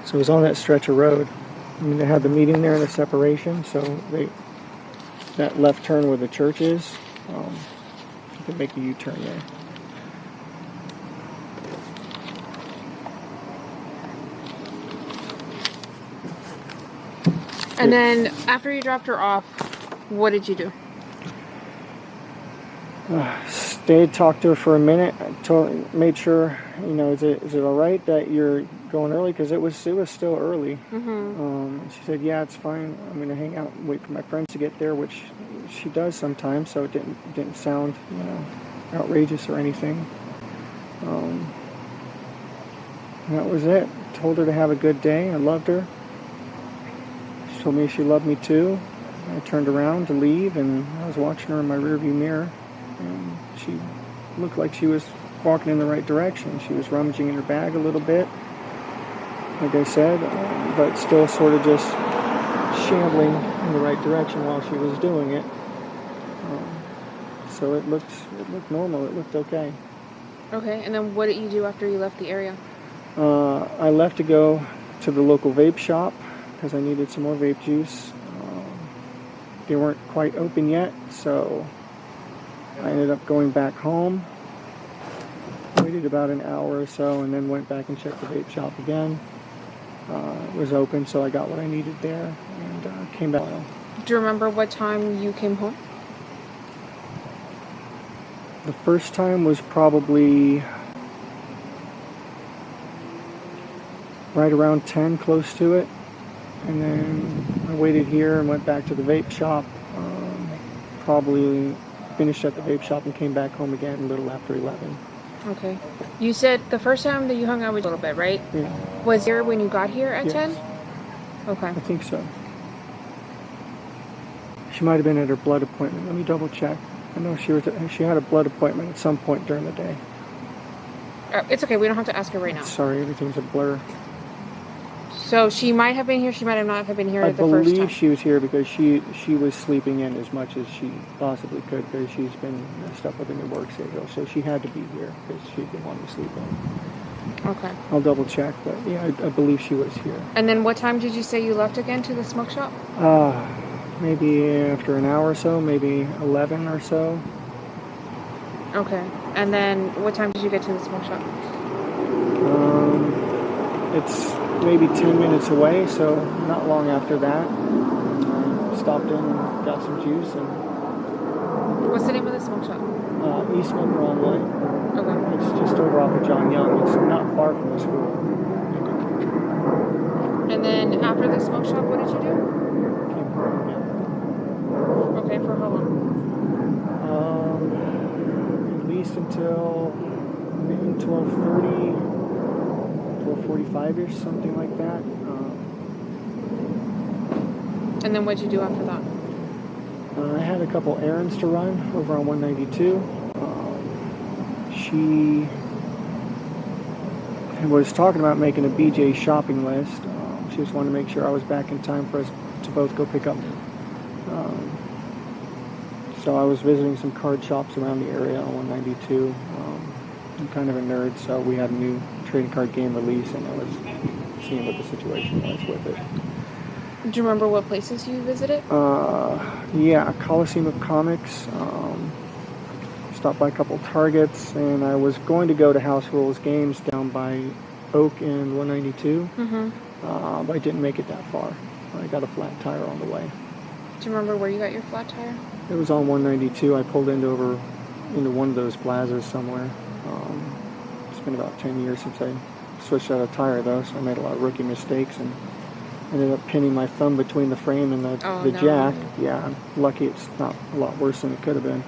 So it was on that stretch of road. I mean, they had the meeting there in the separation, so that left turn where the church is, you can make a U-turn there. And then after you dropped her off, what did you do? Stayed, talked to her for a minute. Made sure, is it all right that you're going early? Because it was still early. She said, yeah, it's fine. I'm going to hang out and wait for my friends to get there, which she does sometimes. So it didn't sound, outrageous or anything. That was it. Told her to have a good day. I loved her. She told me she loved me too. I turned around to leave, and I was watching her in my rearview mirror. And she looked like she was walking in the right direction. She was rummaging in her bag a little bit, like I said, but still sort of just shambling in the right direction while she was doing it. So it looked normal. It looked okay. Okay, and then what did you do after you left the area? I left to go to the local vape shop because I needed some more vape juice. They weren't quite open yet, so I ended up going back home, waited about an hour or so, and then went back and checked the vape shop again. It was open, so I got what I needed there, and came back. Do you remember what time you came home? The first time was probably right around 10, close to it. And then I waited here and went back to the vape shop. Probably finished at the vape shop and came back home again a little after 11. Okay. You said the first time that you hung out was a little bit, right? Yeah. Was there when you got here at Yes. 10? Okay. I think so. She might have been at her blood appointment. Let me double check. I know she had a blood appointment at some point during the day. It's okay. We don't have to ask her right now. Sorry, everything's a blur. So she might have been here. She might have not have been here the first I time. believe she was here because she was sleeping in as much as she possibly could because she's been messed up with a new work schedule. So she had to be here because she'd been wanting to sleep in. Okay. I'll double check, but yeah, I believe she was here. And then what time did you say you left again to the smoke shop? Maybe after an hour or so, maybe 11 or so. Okay. And then what time did you get to the smoke shop? It's maybe 10 minutes away, so not long after that. I stopped in and got some juice. And What's the name of the smoke shop? Eastman Broadway. Okay. It's just over off of John Young. It's not far from the school. And then after the smoke shop, what did you do? Came home, yeah. Okay, for how long? At least until maybe 12:30, 12:45-ish, something like that. And then what did you do after that? I had a couple errands to run over on 192. She was talking about making a BJ shopping list. She just wanted to make sure I was back in time for us to both go pick up. So I was visiting some card shops around the area on 192. I'm kind of a nerd, so we had a new trading card game release, and I was seeing what the situation was with it. Do you remember what places you visited? Yeah, Coliseum of Comics. Stopped by a couple Targets, and I was going to go to House Rules Games down by Oak and 192, but I didn't make it that far. I got a flat tire on the way. Do you remember where you got your flat tire? It was on 192. I pulled into one of those plazas somewhere. It's been about 10 years since I switched out a tire, though, so I made a lot of rookie mistakes and ended up pinning my thumb between the frame and the jack. Yeah, I'm lucky it's not a lot worse than it could have been.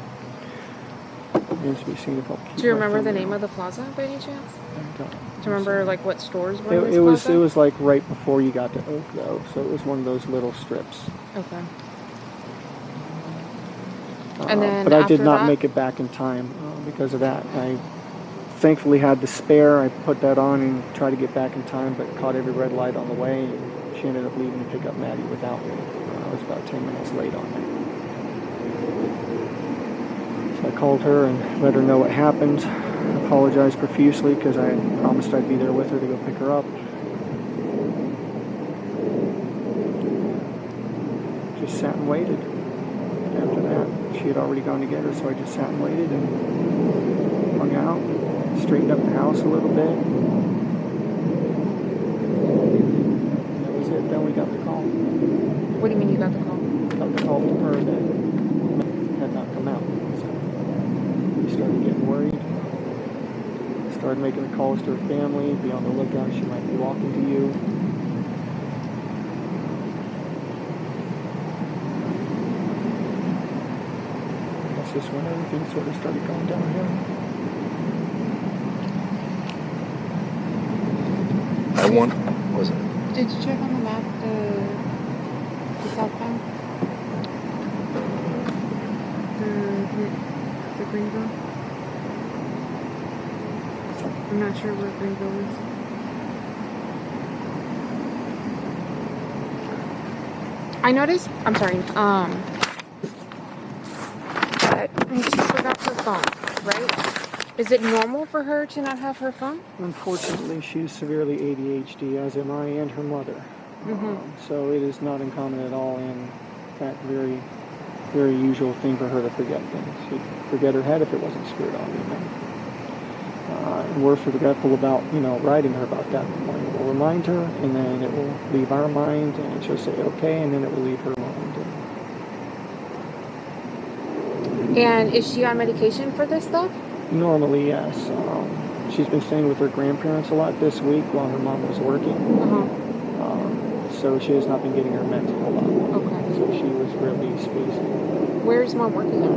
Remains to be seen if I'll keep. Do you remember the name of the plaza by any chance? I don't. Do you remember like what stores were in this It plaza? was like right before you got to Oak, though, so it was one of those little strips. Okay. And then but I did not that? make it back in time because of that. I thankfully had the spare. I put that on and tried to get back in time, but caught every red light on the way. And she ended up leaving to pick up Maddie without me. I was about 10 minutes late on that. So I called her and let her know what happened. I apologized profusely because I had promised I'd be there with her to go pick her up. just sat and waited. After that, she had already gone to get her, so I just sat and waited and hung out, straightened up the house a little bit. That was it. Then we got the call. What do you mean you got the call? Got the call from her that had not come out. So we started getting worried. Started making the calls to her family. Be on the lookout. She might be walking to you. That's just when everything sort of started going downhill. I won. Was it? Did you check on the map the southbound? The Greenville? I'm not sure where Greenville is. I noticed, I'm sorry, that she forgot her phone, right? Is it normal for her to not have her phone? Unfortunately, she's severely ADHD, as am I and her mother. So it is not uncommon at all, and in fact, very, very usual thing for her to forget things. She'd forget her head if it wasn't screwed on. And we're forgetful about, writing her about that in the morning. We'll remind her, and then it will leave our mind, and she'll say okay, and then it will leave her mind. And is she on medication for this stuff? Normally, yes. She's been staying with her grandparents a lot this week while her mom was working. So she has not been getting her meds a whole lot. Okay. So she was really spacey. Where's mom working at?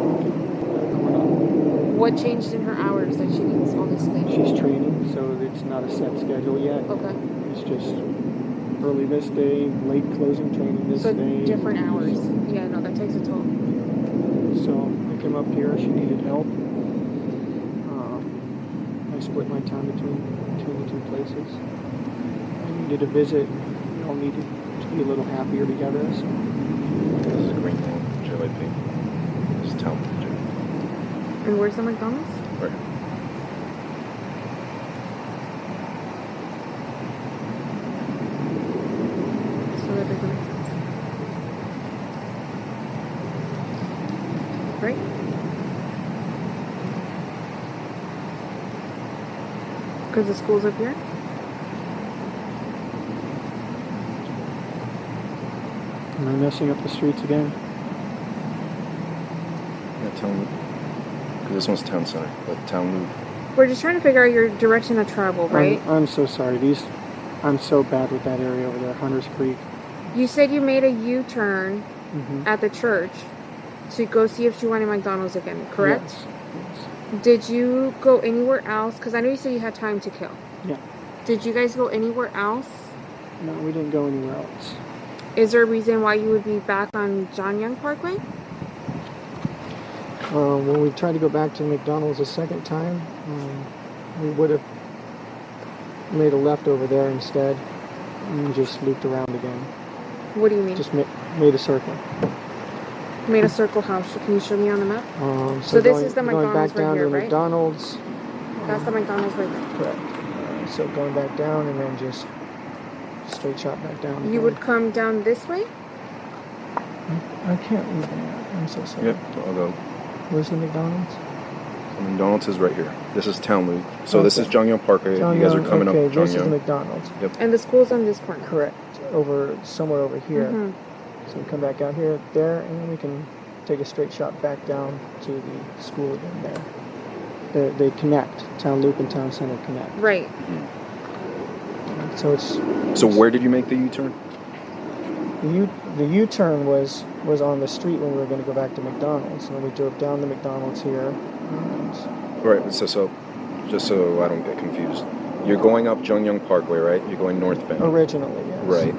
What changed in her hours that she needs all this sleep? She's training, so it's not a set schedule yet. Okay. It's just early this day, late closing training this So day. different hours. Yeah, no, that takes a toll. So I came up here. She needed help. I split my time between the two places. I needed a visit. We all needed to be a little happier together. So This is a green thing. JYP. This is town. And where's the McDonald's? Right. So that doesn't make sense. Right? Because the school's up here? am I messing up the streets again? Yeah, town loop. Because this one's town center, but town loop. We're just trying to figure out your direction of travel, right? I'm so sorry. I'm so bad with that area over there, Hunters Creek. You said you made a U-turn Mm-hmm. at the church to go see if she wanted McDonald's again, correct? Yes. Did you go anywhere else? Because I know you said you had time to kill. Yeah. Did you guys go anywhere else? No, we didn't go anywhere else. Is there a reason why you would be back on John Young Parkway? When we tried to go back to McDonald's a second time, we would have made a left over there instead and just looped around again. What do you mean? Just made a circle. Made a circle house. Can you show me on the map? So this going, is the going McDonald's back down right here, to the right? McDonald's. That's the McDonald's right there. Correct. So going back down and then just straight shot back down. You again. would come down this way? I can't read the map. I'm so sorry. Yep, I'll go. Where's the McDonald's? So McDonald's is right here. This is town loop. So this Okay. is Jonghyun Parkway. John You guys Young, are coming okay, up this is the Jonghyun. McDonald's. And the school's on this corner. Correct. Somewhere over here. Mhm. So we come back out here, there, and then we can take a straight shot back down to the school again there. They connect. Town Loop and Town Center connect. Right. So it's So where did you make the U-turn? the U-turn was on the street when we were going to go back to McDonald's, and then we drove down to McDonald's here. And Right. So just so I don't get confused, you're going up Jonghyun Parkway, right? You're going northbound. originally, yes. Right.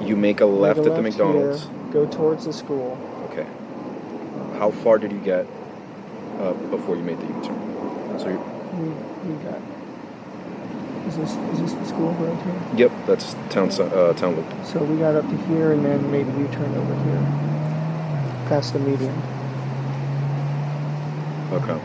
You make a left Make a at the left McDonald's. here, go towards the school. Okay. How far did you get before you made the U-turn? So We got. Is this the school right here? yep, that's town loop. So we got up to here and then made a U-turn over here. Past the median. Okay.